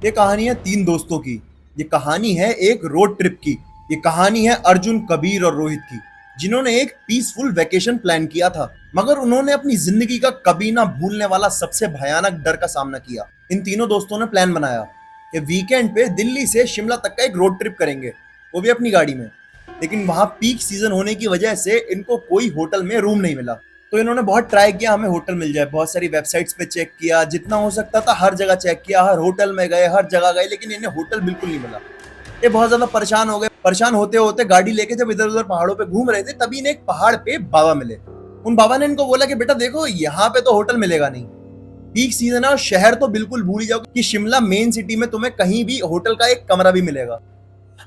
ये कहानी है तीन दोस्तों की। ये कहानी है एक रोड ट्रिप की। ये कहानी है अर्जुन, कबीर और रोहित की, जिन्होंने एक पीसफुल वेकेशन प्लान किया था, मगर उन्होंने अपनी जिंदगी का कभी ना भूलने वाला सबसे भयानक डर का सामना किया। इन तीनों दोस्तों ने प्लान बनाया कि वीकेंड पे दिल्ली से शिमला तक का एक रोड ट्रिप करेंगे, वो भी अपनी गाड़ी में। लेकिन वहां पीक सीजन होने की वजह से इनको कोई होटल में रूम नहीं मिला। तो इन्होंने बहुत ट्राई किया हमें होटल मिल जाए, बहुत सारी वेबसाइट्स पे चेक किया, जितना हो सकता था हर जगह चेक किया, हर होटल में गए, हर जगह गए, लेकिन इन्हें होटल बिल्कुल नहीं मिला। ये बहुत ज्यादा परेशान हो गए। परेशान होते होते गाड़ी लेके जब इधर उधर पहाड़ों पे घूम रहे थे, तभी इन्हें एक पहाड़ पे बाबा मिले। उन बाबा ने इनको बोला कि बेटा देखो, यहाँ पे तो होटल मिलेगा नहीं, पीक सीजन है, और शहर तो बिल्कुल भूल ही जाओ कि शिमला मेन सिटी में तुम्हें कहीं भी होटल का एक कमरा भी मिलेगा।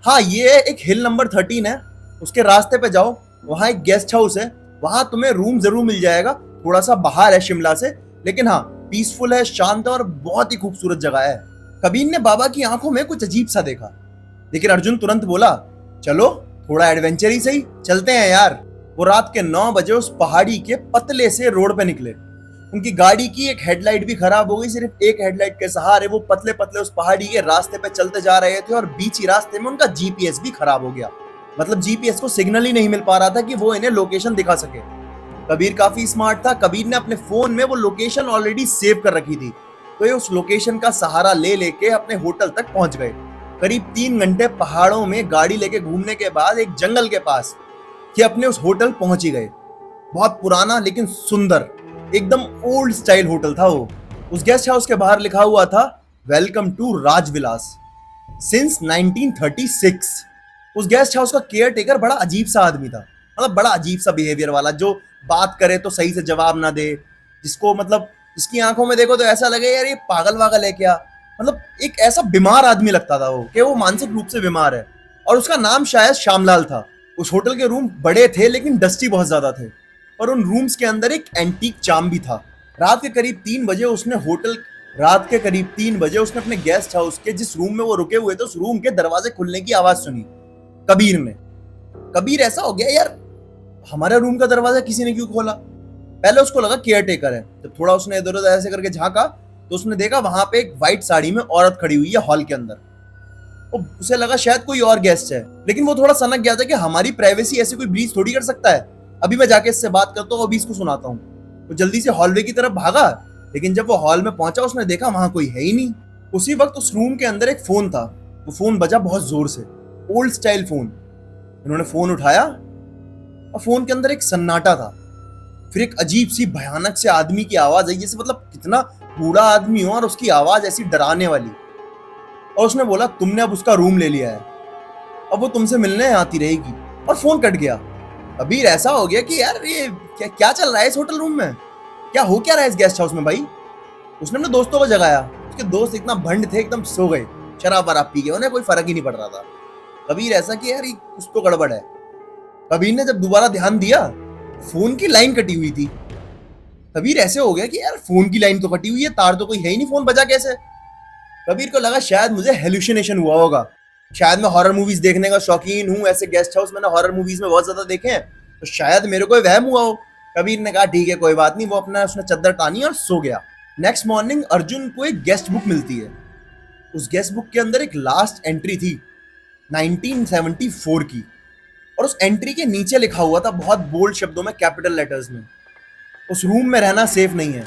हाँ, ये एक हिल नंबर 13 है, उसके रास्ते पे जाओ, वहां एक गेस्ट हाउस है, वहां तुम्हें रूम जरूर मिल जाएगा। थोड़ा सा बाहर है शिमला से, लेकिन हाँ पीसफुल है, शांत है और बहुत ही खूबसूरत जगह है। कबीर ने बाबा की आंखों में कुछ अजीब सा देखा, लेकिन अर्जुन तुरंत बोला, चलो थोड़ा एडवेंचर ही सही, चलते हैं यार। वो रात के 9 बजे उस पहाड़ी के पतले से रोड पे निकले। उनकी गाड़ी की एक हेडलाइट भी खराब हो गई। सिर्फ एक हेडलाइट के सहारे वो पतले पतले उस पहाड़ी के रास्ते पे चलते जा रहे थे, और बीच ही रास्ते में उनका जीपीएस भी खराब हो गया। मतलब जीपीएस को सिग्नल ही नहीं मिल पा रहा था कि वो इन्हें लोकेशन दिखा सके। कबीर काफी स्मार्ट था। कबीर ने अपने फोन में वो लोकेशन ऑलरेडी सेव कर रखी थी, तो ये उस लोकेशन का सहारा ले लेके अपने होटल तक पहुंच गए। करीब 3 घंटे पहाड़ों में गाड़ी लेके घूमने के बाद एक जंगल के पास ये अपने उस होटल पहुंच ही गए। बहुत पुराना लेकिन सुंदर, एकदम ओल्ड स्टाइल होटल था वो। उस गेस्ट हाउस के बाहर लिखा हुआ था, वेलकम टू राजविलास सिंस 1936। उस गेस्ट हाउस का केयर टेकर बड़ा अजीब सा आदमी था, मतलब बड़ा अजीब सा बिहेवियर वाला, जो बात करे तो सही से जवाब ना दे, जिसको मतलब जिसकी आंखों में देखो तो ऐसा लगे यार ये पागल वागल है क्या। मतलब एक ऐसा बीमार आदमी लगता था वो, कि वो मानसिक रूप से बीमार है। और उसका नाम शायद श्यामलाल था। उस होटल के रूम बड़े थे लेकिन डस्टी बहुत ज्यादा थे, और उन रूम्स के अंदर एक एंटीक चार्म भी था। रात के करीब 3 बजे उसने होटल रात के करीब 3 बजे उसने अपने गेस्ट हाउस के जिस रूम में वो रुके हुए थे, उस रूम के दरवाजे खुलने की आवाज सुनी। कबीर ने कबीर ऐसा हो गया यार, हमारे रूम का दरवाजा किसी ने क्यों खोला। पहले उसको लगा केयर टेकर है। जब थोड़ा उसने इधर उधर ऐसे करके झांका, तो उसने देखा वहां पे एक व्हाइट साड़ी में औरत खड़ी हुई है हॉल के अंदर। उसे लगा शायद कोई और गेस्ट है, लेकिन वो थोड़ा सनक गया था कि हमारी प्राइवेसी ऐसी कोई ब्रीच थोड़ी कर सकता है। अभी मैं जाके इससे बात करता हूँ, अभी इसको सुनाता हूँ। वो जल्दी से हॉलवे की तरफ भागा, लेकिन जब वो हॉल में पहुंचा उसने देखा वहां कोई है ही नहीं। उसी वक्त उस रूम के अंदर एक फोन था। वो फोन बजा बहुत जोर से, ओल्ड स्टाइल फोन। उन्होंने फोन उठाया और फोन के अंदर एक सन्नाटा था। फिर एक अजीब सी भयानक से आदमी की आवाज आई, जैसे मतलब कितना बूढ़ा आदमी हो और उसकी आवाज ऐसी डराने वाली। और उसने बोला, तुमने अब उसका रूम ले लिया है, अब वो तुमसे मिलने आती रहेगी। और फोन कट गया। कबीर ऐसा हो गया कि यार ये क्या क्या चल रहा है इस होटल रूम में, क्या हो क्या रहा है इस गेस्ट हाउस में भाई। उसने अपने दोस्तों को जगाया। उसके दोस्त इतना भंड थे, एकदम सो गए, शराब वराब पी गए, उन्हें कोई फर्क ही नहीं पड़ रहा था। कबीर ऐसा कि यार ये कुछ तो गड़बड़ है। कबीर ने जब दोबारा ध्यान दिया, फोन की लाइन कटी हुई थी। कबीर ऐसे हो गया कि यार फोन की लाइन तो कटी हुई है, तार तो कोई है ही नहीं, फोन बजा कैसे। कबीर को लगा शायद मुझे हेलुसिनेशन हुआ होगा, शायद मैं हॉरर मूवीज देखने का शौकीन हूँ, ऐसे गेस्ट हाउस मैंने हॉरर मूवीज में बहुत ज्यादा देखे हैं, तो शायद मेरे को वहम हुआ हो। कबीर ने कहा ठीक है कोई बात नहीं, वो अपना उसने चद्दर टानी और सो गया। नेक्स्ट मॉर्निंग अर्जुन को एक गेस्ट बुक मिलती है। उस गेस्ट बुक के अंदर एक लास्ट एंट्री थी 1974 की, और उस एंट्री के नीचे लिखा हुआ था बहुत बोल्ड शब्दों में, कैपिटल लेटर्स में, उस रूम में रहना सेफ नहीं है,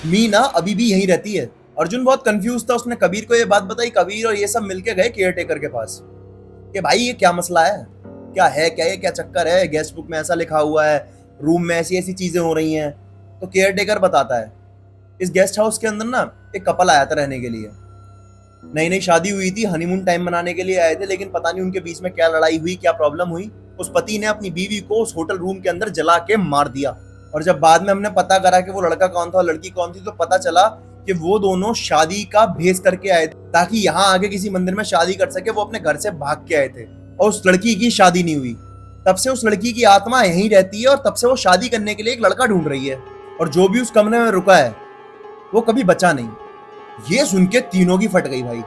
मीना अभी भी यहीं रहती है। अर्जुन बहुत कंफ्यूज था। उसने कबीर को ये बात बताई। कबीर और ये सब मिलके गए केयर टेकर के पास कि भाई ये क्या मसला है, क्या है, क्या ये क्या चक्कर है, गेस्ट बुक में ऐसा लिखा हुआ है, रूम में ऐसी ऐसी चीजें हो रही हैं। तो केयर टेकर बताता है, इस गेस्ट हाउस के अंदर ना एक कपल आया था रहने के लिए। नई नई शादी हुई थी, हनीमून टाइम मनाने के लिए आए थे, लेकिन पता नहीं उनके बीच में क्या लड़ाई हुई, क्या प्रॉब्लम हुई। उस पति ने अपनी बीवी को उस होटल रूम के अंदर जला के मार दिया। और जब बाद में हमने पता करा कि वो लड़का कौन था और लड़की कौन थी, तो पता चला कि वो दोनों शादी का भेस करके आए थे, ताकि यहाँ आगे किसी मंदिर में शादी कर सके। वो अपने घर से भाग के आए थे, और उस लड़की की शादी नहीं हुई। तब से उस लड़की की आत्मा यहीं रहती है, और तब से वो शादी करने के लिए एक लड़का ढूंढ रही है। और जो भी उस कमरे में रुका है वो कभी बचा नहीं। ये सुन के तीनों की फट गई भाई।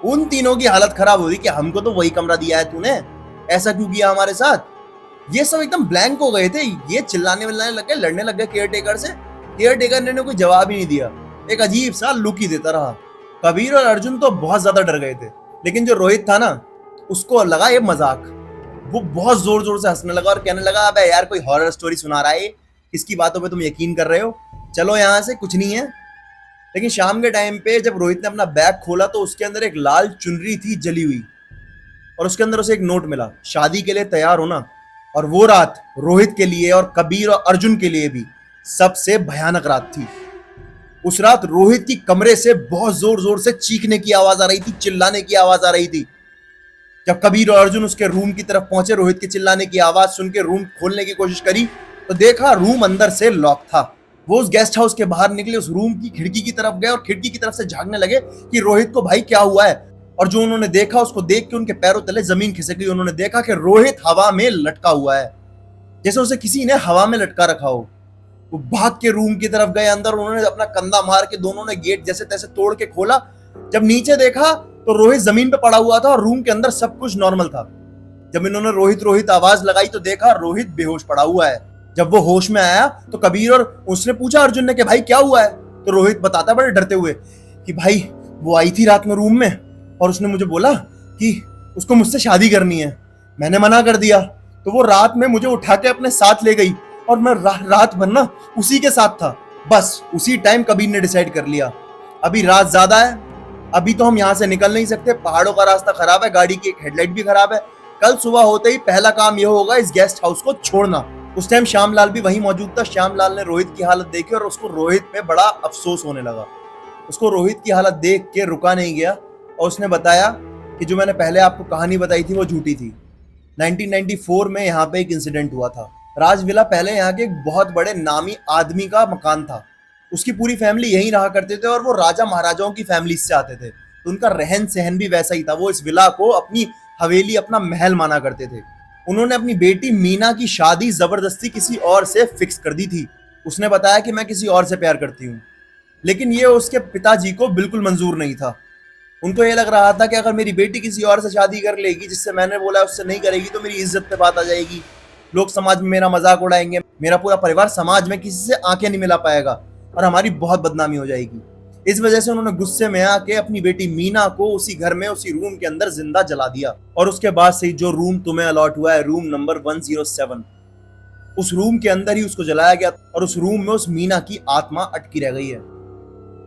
उन तीनों की हालत खराब हो गई कि हमको तो वही कमरा दिया है तूने, ऐसा क्यों किया हमारे साथ। ये सब एकदम ब्लैंक हो गए थे। ये चिल्लाने विल्लाने लग गए, लड़ने लग गए केयर टेकर से। केयर टेकर ने कोई जवाब ही नहीं दिया, एक अजीब सा लुक ही देता रहा। कबीर और अर्जुन तो बहुत ज्यादा डर गए थे, लेकिन जो रोहित था ना, उसको लगा ये मजाक। वो बहुत जोर जोर से हंसने लगा और कहने लगा, अबे यार कोई हॉरर स्टोरी सुना रहा है, किसकी बातों पे तुम यकीन कर रहे हो, चलो यहाँ से, कुछ नहीं है। लेकिन शाम के टाइम पे जब रोहित ने अपना बैग खोला तो उसके अंदर एक लाल चुनरी थी जली हुई, और उसके अंदर उसे एक नोट मिला, शादी के लिए तैयार होना। और वो रात रोहित के लिए और कबीर और अर्जुन के लिए भी सबसे भयानक रात थी। उस रात रोहित की कमरे से बहुत जोर जोर से चीखने की आवाज आ रही थी, चिल्लाने की आवाज आ रही थी। जब कबीर और अर्जुन उसके रूम की तरफ पहुंचे, रोहित के चिल्लाने की आवाज सुन के रूम खोलने की कोशिश करी तो देखा रूम अंदर से लॉक था। वो उस गेस्ट हाउस के बाहर निकले, उस रूम की खिड़की की तरफ गए और खिड़की की तरफ से झांकने लगे कि रोहित को भाई क्या हुआ है। और जो उन्होंने देखा, उसको देख के उनके पैरों तले जमीन खिसक गई। उन्होंने देखा कि रोहित हवा में लटका हुआ है, जैसे उसे किसी ने हवा में लटका रखा हो। वो भाग के रूम की तरफ गए अंदर, उन्होंने अपना कंधा मार के दोनों ने गेट जैसे तैसे तोड़ के खोला। जब नीचे देखा तो रोहित जमीन पे पड़ा हुआ था और रूम के अंदर सब कुछ नॉर्मल था। जब इन्होंने रोहित रोहित आवाज लगाई तो देखा रोहित बेहोश पड़ा हुआ है। जब वो होश में आया तो कबीर और उसने पूछा अर्जुन ने कि भाई क्या हुआ है। तो रोहित बताता बड़े डरते हुए कि भाई वो आई थी रात में रूम में और उसने मुझे बोला कि उसको मुझसे शादी करनी है। मैंने मना कर दिया तो वो रात में मुझे उठा के अपने साथ ले गई और मैं रात भर ना उसी के साथ था। बस उसी टाइम कबीर ने डिसाइड कर लिया अभी रात ज्यादा है, अभी तो हम यहाँ से निकल नहीं सकते, पहाड़ों का रास्ता खराब है, गाड़ी की एक हेडलाइट भी खराब है। कल सुबह होते ही पहला काम यह होगा इस गेस्ट हाउस को छोड़ना। उस टाइम श्यामलाल भी वहीं मौजूद था। श्यामलाल ने रोहित की हालत देखी और उसको रोहित पे बड़ा अफसोस होने लगा। उसको रोहित की हालत देख के रुका नहीं गया और उसने बताया कि जो मैंने पहले आपको कहानी बताई थी वो झूठी थी। 1994 में यहाँ पे एक इंसिडेंट हुआ था। राजविला पहले यहाँ के एक बहुत बड़े नामी आदमी का मकान था। उसकी पूरी फैमिली यहीं रहा करते थे और वो राजा महाराजाओं की फैमिली से आते थे, तो उनका रहन सहन भी वैसा ही था। वो इस विला को अपनी हवेली, अपना महल माना करते थे। उन्होंने अपनी बेटी मीना की शादी जबरदस्ती किसी और से फिक्स कर दी थी। उसने बताया कि मैं किसी और से प्यार करती हूँ, लेकिन ये उसके पिताजी को बिल्कुल मंजूर नहीं था। उनको ये लग रहा था कि अगर मेरी बेटी किसी और से शादी कर लेगी जिससे मैंने बोला उससे नहीं करेगी तो मेरी इज्जत पे बात आ जाएगी, लोग समाज में मेरा मजाक उड़ाएंगे, मेरा पूरा परिवार समाज में किसी से आंखें नहीं मिला पाएगा और हमारी बहुत बदनामी हो जाएगी। इस वजह से उन्होंने गुस्से में आके अपनी बेटी मीना को उसी घर में उसी रूम के अंदर जिंदा जला दिया। और उसके बाद से जो रूम तुम्हें अलॉट हुआ है, रूम नंबर 107, उस रूम के अंदर ही उसको जलाया गया और उस रूम में उस मीना की आत्मा अटकी रह गई है।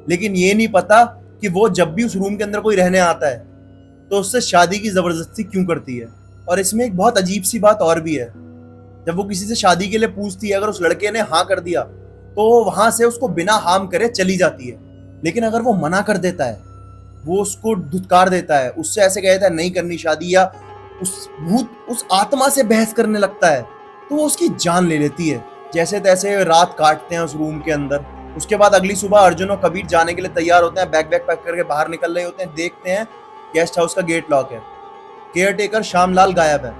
लेकिन ये नहीं पता कि वो जब भी उस रूम के अंदर कोई रहने आता है तो उससे शादी की जबरदस्ती क्यों करती है। और इसमें एक बहुत अजीब सी बात और भी है, जब वो किसी से शादी के लिए पूछती है, अगर उस लड़के ने हाँ कर दिया तो वहां से उसको बिना हार्म करे चली जाती है। लेकिन अगर वो मना कर देता है, वो उसको धुतकार देता है, उससे ऐसे कहता है नहीं करनी शादी, या उस भूत उस आत्मा से बहस करने लगता है, तो वो उसकी जान ले लेती है। जैसे तैसे रात काटते हैं उस रूम के अंदर। उसके बाद अगली सुबह अर्जुन और कबीर जाने के लिए तैयार होते हैं, बैग पैक करके बाहर निकल रहे होते हैं। देखते हैं गेस्ट हाउस का गेट लॉक है, केयर टेकर श्यामलाल गायब है,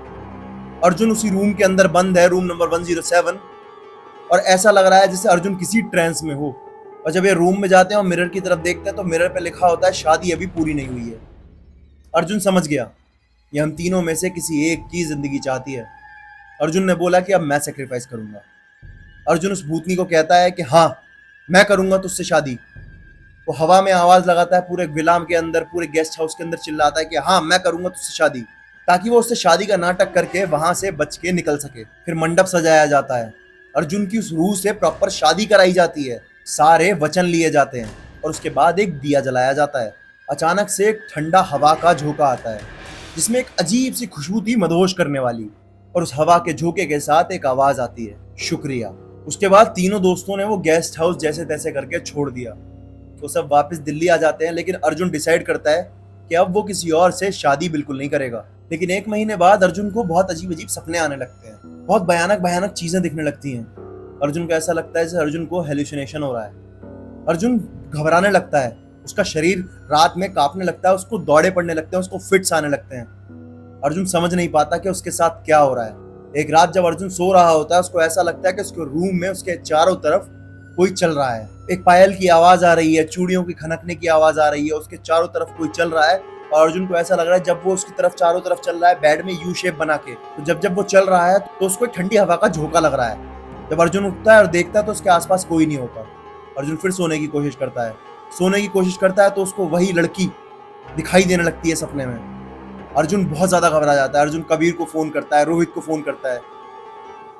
अर्जुन उसी रूम के अंदर बंद है, रूम नंबर 107। और ऐसा लग रहा है जैसे अर्जुन किसी ट्रेंस में हो। और जब ये रूम में जाते हैं और मिरर की तरफ देखते हैं तो मिरर पे लिखा होता है शादी अभी पूरी नहीं हुई है। अर्जुन समझ गया ये हम तीनों में से किसी एक की जिंदगी चाहती है। अर्जुन ने बोला कि अब मैं सेक्रीफाइस करूंगा। अर्जुन उस भूतनी को कहता है कि हाँ मैं करूंगा तुझसे शादी। वो हवा में आवाज लगाता है, पूरे विलाम के अंदर, पूरे गेस्ट हाउस के अंदर चिल्लाता है कि हाँ मैं करूंगा तुझसे शादी, ताकि वो उससे शादी का नाटक करके वहां से बच के निकल सके। फिर मंडप सजाया जाता है, अर्जुन की उस रूह से प्रॉपर शादी कराई जाती है, सारे वचन लिए जाते हैं और उसके बाद एक दिया जलाया जाता है। अचानक से एक ठंडा हवा का झोंका आता है जिसमें एक अजीब सी खुशबू थी मदहोश करने वाली, और उस हवा के झोंके के साथ एक आवाज आती है, शुक्रिया। उसके बाद तीनों दोस्तों ने वो गेस्ट हाउस जैसे तैसे करके छोड़ दिया। तो सब वापस दिल्ली आ जाते हैं, लेकिन अर्जुन डिसाइड करता है कि अब वो किसी और से शादी बिल्कुल नहीं करेगा। लेकिन एक महीने बाद अर्जुन को बहुत अजीब अजीब सपने आने लगते हैं, बहुत भयानक भयानक चीजें दिखने लगती हैं। अर्जुन को ऐसा लगता है जैसे अर्जुन को हेलुसिनेशन हो रहा है। अर्जुन घबराने लगता है, उसका शरीर रात में कांपने लगता है, उसको दौड़े पड़ने लगते हैं, उसको फिट्स आने लगते हैं। अर्जुन समझ नहीं पाता कि उसके साथ क्या हो रहा है। एक रात जब अर्जुन सो रहा होता है, उसको ऐसा लगता है कि उसके रूम में उसके चारों तरफ कोई चल रहा है। एक पायल की आवाज आ रही है, चूड़ियों की खनकने की आवाज आ रही है, उसके चारों तरफ कोई चल रहा है। और अर्जुन को ऐसा लग रहा है जब वो उसकी तरफ चारों तरफ चल रहा है बेड में यू शेप बना के, तो जब वो चल रहा है तो उसको एक ठंडी हवा का झोंका लग रहा है। जब अर्जुन उठता है और देखता है तो उसके आसपास कोई नहीं होता। अर्जुन फिर सोने की कोशिश करता है, सोने की कोशिश करता है तो उसको वही लड़की दिखाई देने लगती है सपने में। अर्जुन बहुत ज्यादा घबरा जाता है। अर्जुन कबीर को फोन करता है, रोहित को फोन करता है,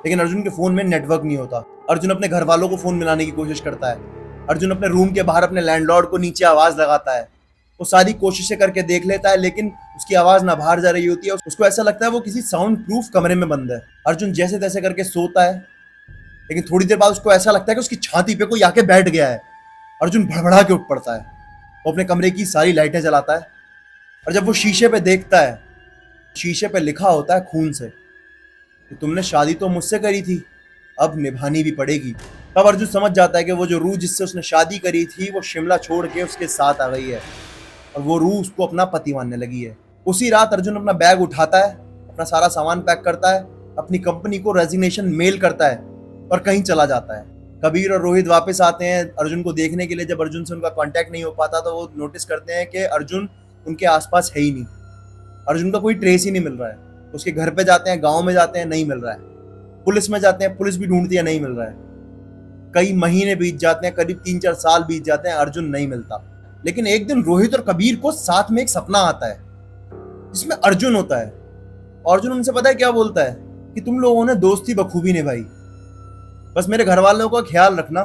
लेकिन अर्जुन के फोन में नेटवर्क नहीं होता। अर्जुन अपने घर वालों को फोन मिलाने की कोशिश करता है। अर्जुन अपने रूम के बाहर अपने लैंडलॉर्ड को नीचे आवाज लगाता है। वो सारी कोशिशें करके देख लेता है, लेकिन उसकी आवाज ना बाहर जा रही होती है। उसको ऐसा लगता है वो किसी साउंड प्रूफ कमरे में बंद है। अर्जुन जैसे तैसे करके सोता है, लेकिन थोड़ी देर बाद उसको ऐसा लगता है कि उसकी छाती पे कोई आके बैठ गया है। अर्जुन भड़बड़ा के उठ पड़ता है। वो अपने कमरे की सारी लाइटें जलाता है, और जब वो शीशे पे देखता है, शीशे पे लिखा होता है खून से कि तुमने शादी तो मुझसे करी थी, अब निभानी भी पड़ेगी। तब अर्जुन समझ जाता है कि वो जो रूह जिससे उसने शादी करी थी वो शिमला छोड़ के उसके साथ आ गई है, और वो रूह उसको अपना पति मानने लगी है। उसी रात अर्जुन अपना बैग उठाता है, अपना सारा सामान पैक करता है, अपनी कंपनी को रेजिग्नेशन मेल करता है और कहीं चला जाता है। कबीर और रोहित वापस आते हैं अर्जुन को देखने के लिए। जब अर्जुन से उनका कांटेक्ट नहीं हो पाता तो वो नोटिस करते हैं कि अर्जुन उनके आसपास है ही नहीं। अर्जुन का कोई ट्रेस ही नहीं मिल रहा है। उसके घर पे जाते हैं, गांव में जाते हैं, नहीं मिल रहा है। पुलिस में जाते हैं, पुलिस भी ढूंढती है, नहीं मिल रहा है। कई महीने बीत जाते हैं, करीब 3-4 साल बीत जाते हैं, अर्जुन नहीं मिलता। लेकिन एक दिन रोहित और कबीर को साथ में एक सपना आता है जिसमें अर्जुन होता है। अर्जुन उनसे पता है क्या बोलता है कि तुम लोगों ने दोस्ती बखूबी निभाई, बस मेरे घर वालों का ख्याल रखना,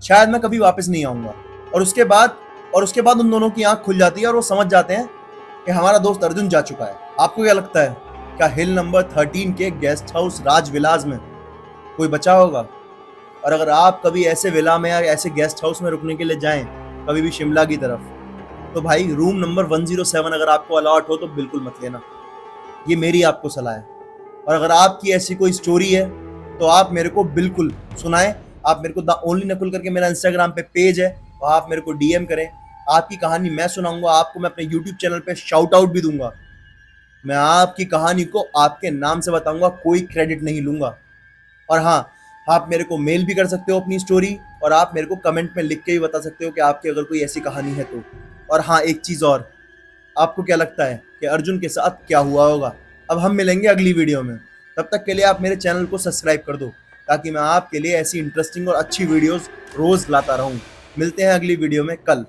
शायद मैं कभी वापस नहीं आऊंगा। और उसके बाद उन दोनों की आंख खुल जाती है और वो समझ जाते हैं कि हमारा दोस्त अर्जुन जा चुका है। आपको क्या लगता है, क्या हिल नंबर 13 के गेस्ट हाउस राजविलास में कोई बचा होगा? और अगर आप कभी ऐसे विला में या ऐसे गेस्ट हाउस में रुकने के लिए जाएं, कभी भी शिमला की तरफ, तो भाई रूम नंबर 107 अगर आपको अलॉट हो तो बिल्कुल मत लेना। ये मेरी आपको सलाह है। और अगर आपकी ऐसी कोई स्टोरी है तो आप मेरे को बिल्कुल सुनाएं। आप मेरे को द ओनली नकुल करके मेरा इंस्टाग्राम पे पेज है, वहाँ आप मेरे को डीएम करें। आपकी कहानी मैं सुनाऊंगा, आपको मैं अपने यूट्यूब चैनल पे शाउट आउट भी दूंगा। मैं आपकी कहानी को आपके नाम से बताऊंगा, कोई क्रेडिट नहीं लूंगा। और हाँ, आप मेरे को मेल भी कर सकते हो अपनी स्टोरी, और आप मेरे को कमेंट में लिख के भी बता सकते हो कि आपकी अगर कोई ऐसी कहानी है तो। और हाँ, एक चीज़ और, आपको क्या लगता है कि अर्जुन के साथ क्या हुआ होगा? अब हम मिलेंगे अगली वीडियो में। तब तक के लिए आप मेरे चैनल को सब्सक्राइब कर दो, ताकि मैं आपके लिए ऐसी इंटरेस्टिंग और अच्छी वीडियोस रोज़ लाता रहूं। मिलते हैं अगली वीडियो में कल।